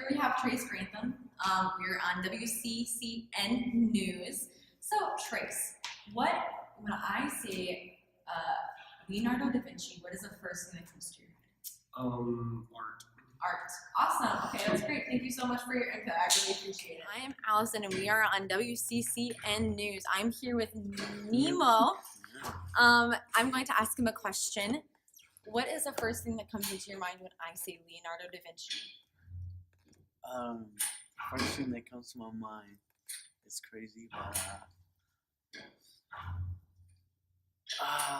here we have Trace Grantham. We're on WCCN News. So, Trace, when I say Leonardo da Vinci, what is the first thing that comes to your head? Art. Art. Awesome. Okay, that's great. Thank you so much for your input. I really appreciate it. I am Allison, and we are on WCCN News. I'm here with Nemo. I'm going to ask him a question. What is the first thing that comes into your mind when I say Leonardo da Vinci? First thing that comes to my mind is crazy, but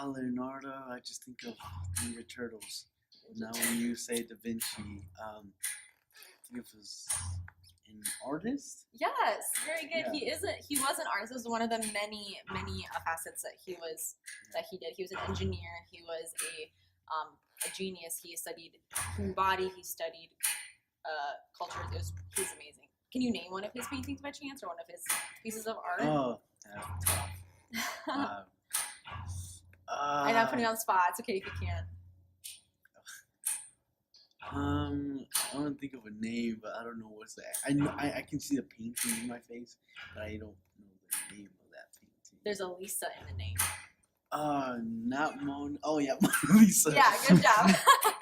Leonardo, I just think of Ninja Turtles. Now when you say Da Vinci, I think of his an artist. Yes, very good. Yeah. He was an artist. This was one of the many facets that he did. He was an engineer. He was a genius. He studied human body. He studied cultures. He's amazing. Can you name one of his paintings by chance, or one of his pieces of art? Oh, that's tough. I'm not putting you on the spot. It's okay if you can. I want to think of a name, but I don't know what's that. I know I can see the painting in my face, but I don't know the name of that painting. There's a Lisa in the name. Not Mona. Oh yeah, Mona Lisa. Yeah, good job.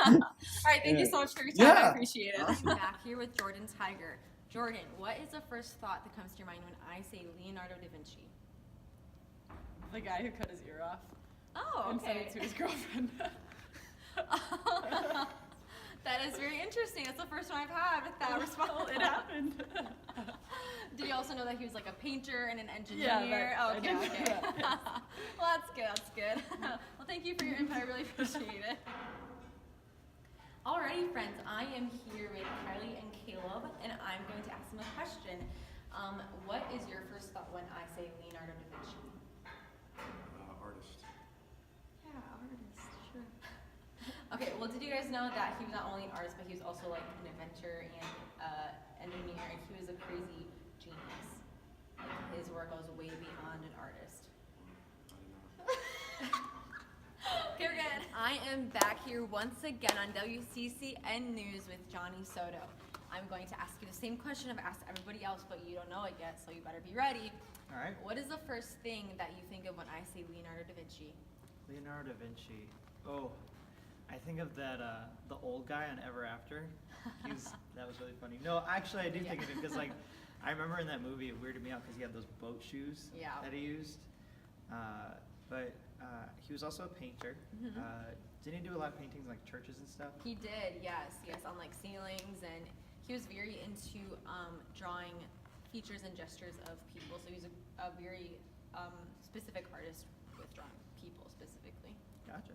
All right, thank you so much for your time. Yeah. I appreciate it. Awesome. I'm back here with Jordan Tiger. Jordan, what is the first thought that comes to your mind when I say Leonardo da Vinci? The guy who cut his ear off Oh, and sent okay. it to his girlfriend. That is very interesting. That's the first one I've had with that response. Well, it happened. Did you also know that he was like a painter and an engineer? Yeah, Oh, I okay, did. okay. Well, that's good. That's good. Well, thank you for your input. I really appreciate it. Alrighty, friends. I am here with Kylie and Caleb, and I'm going to ask them a question. What is your first thought when I say Leonardo da Vinci? Artist. Yeah, artist, sure. Okay, well, did you guys know that he was not only an artist, but he was also like an inventor and engineer, and he was a crazy genius. Like, his work goes way beyond an artist. Okay, we're good. I am back here once again on WCCN News with Johnny Soto. I'm going to ask you the same question I've asked everybody else, but you don't know it yet, so you better be ready. All right. What is the first thing that you think of when I say Leonardo da Vinci? Leonardo da Vinci. Oh, I think of that the old guy on Ever After. That was really funny. No, actually, I do think of him because like I remember in that movie it weirded me out because he had those boat shoes that he used. But he was also a painter. Mhm. Didn't he do a lot of paintings like churches and stuff? He did, yes, on like ceilings, and he was very into drawing features and gestures of people. So he's a very specific artist with drawing people specifically. Gotcha.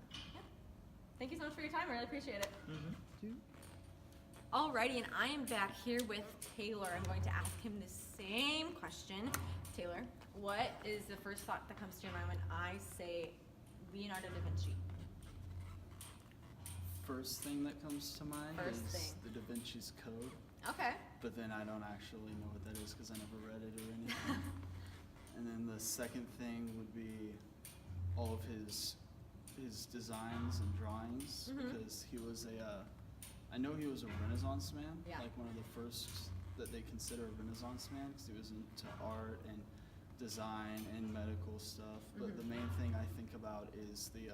Thank you so much for your time. I really appreciate it. Mm-hmm. Alrighty, and I am back here with Taylor. I'm going to ask him the same question. Taylor, what is the first thought that comes to your mind when I say Leonardo da Vinci? First thing that comes to mind First is thing. the Da Vinci's Code, Okay. but then I don't actually know what that is because I never read it or anything. And then the second thing would be all of his designs and drawings Mhm. because he was I know he was a Renaissance man, Yeah. like one of the first that they consider a Renaissance man because he was into art and design and medical stuff. But Mhm. the main thing I think about is the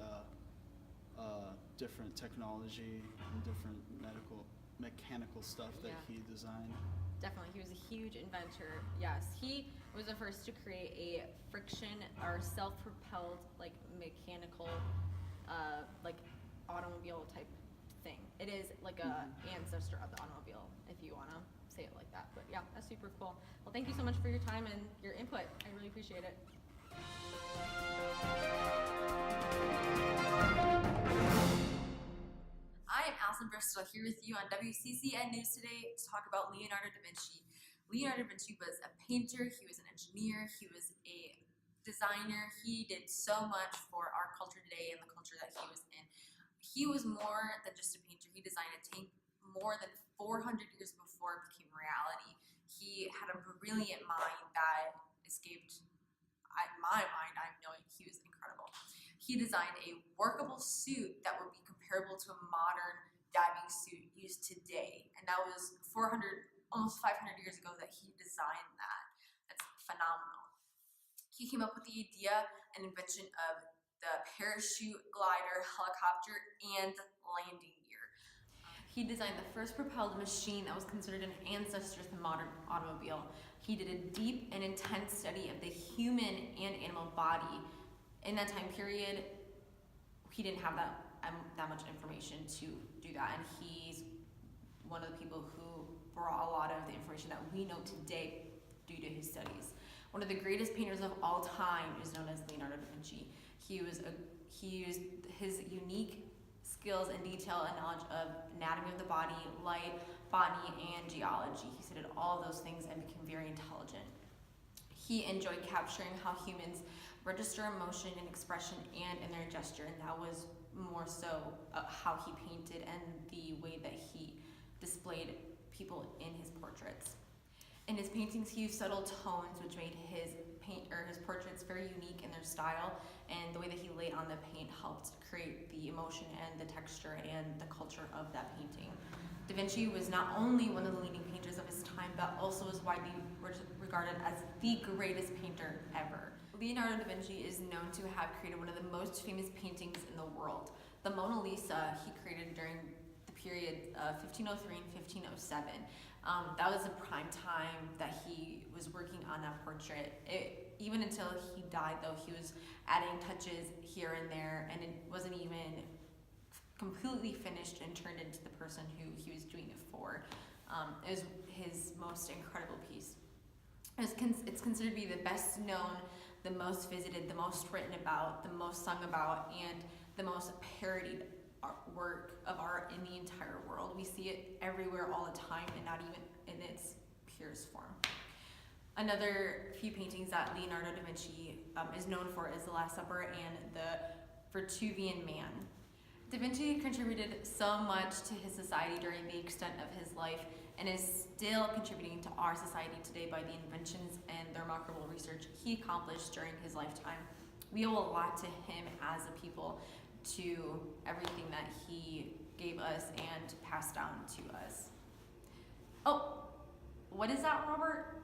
different technology and different mechanical stuff that Yeah. he designed. Definitely, he was a huge inventor. Yes, he was the first to create a friction or self-propelled, like mechanical, like automobile type thing. It is like a ancestor of the automobile, if you want to say it like that. But yeah, that's super cool. Well, thank you so much for your time and your input. I really appreciate it. I am Allison Bristol here with you on WCCN News today to talk about Leonardo da Vinci. Leonardo da Vinci was a painter, he was an engineer, he was a designer. He did so much for our culture today and the culture that he was in. He was more than just a painter. He designed a tank more than 400 years before it became reality. He had a brilliant mind that escaped my mind. I know he was incredible. He designed a workable suit that would be comparable to a modern diving suit used today, and that was almost 500 years ago that he designed that. That's phenomenal. He came up with the idea and invention of the parachute, glider, helicopter, and landing gear. He designed the first propelled machine that was considered an ancestor to the modern automobile. He did a deep and intense study of the human and animal body. In that time period, he didn't have that much information to do that, and he's one of the people who brought a lot of the information that we know today due to his studies. One of the greatest painters of all time is known as Leonardo da Vinci. He used his unique skills and detail and knowledge of anatomy of the body, light, botany, and geology. He studied all of those things and became very intelligent. He enjoyed capturing how humans register emotion and expression and in their gesture, and that was more so how he painted and the way that he displayed people in his portraits. In his paintings, he used subtle tones, which made his portraits very unique in their style, and the way that he laid on the paint helped create the emotion and the texture and the culture of that painting. Da Vinci was not only one of the leading painters of his time, but also is widely regarded as the greatest painter ever. Leonardo da Vinci is known to have created one of the most famous paintings in the world. The Mona Lisa he created during the period of 1503 and 1507. That was the prime time that he was working on that portrait. Even until he died, though, he was adding touches here and there, and it wasn't even completely finished and turned into the person who he was doing it for. It was his most incredible piece. It's considered to be the best known, the most visited, the most written about, the most sung about, and the most parodied work of art in the entire world. We see it everywhere all the time, and not even in its purest form. Another few paintings that Leonardo da Vinci is known for is The Last Supper and the Vitruvian Man. Da Vinci contributed so much to his society during the extent of his life, and is still contributing to our society today by the inventions and the remarkable research he accomplished during his lifetime. We owe a lot to him as a people, to everything that he gave us and passed down to us. Oh, what is that, Robert?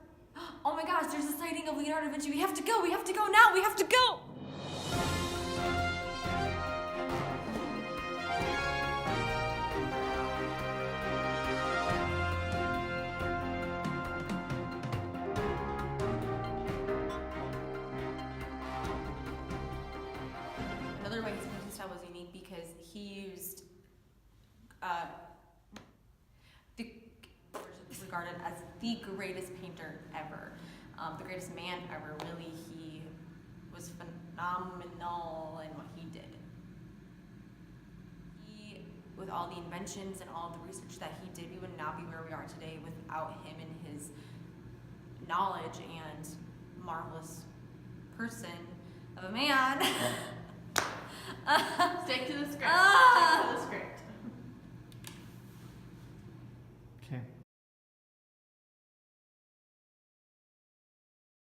Oh my gosh, there's a sighting of Leonardo da Vinci. We have to go now, we have to go! Another way his painting style was unique because he used regarded as the greatest painter ever, the greatest man ever. Really, he was phenomenal in what he did. With all the inventions and all the research that he did, we would not be where we are today without him and his knowledge and marvelous person of a man. Stick to the script.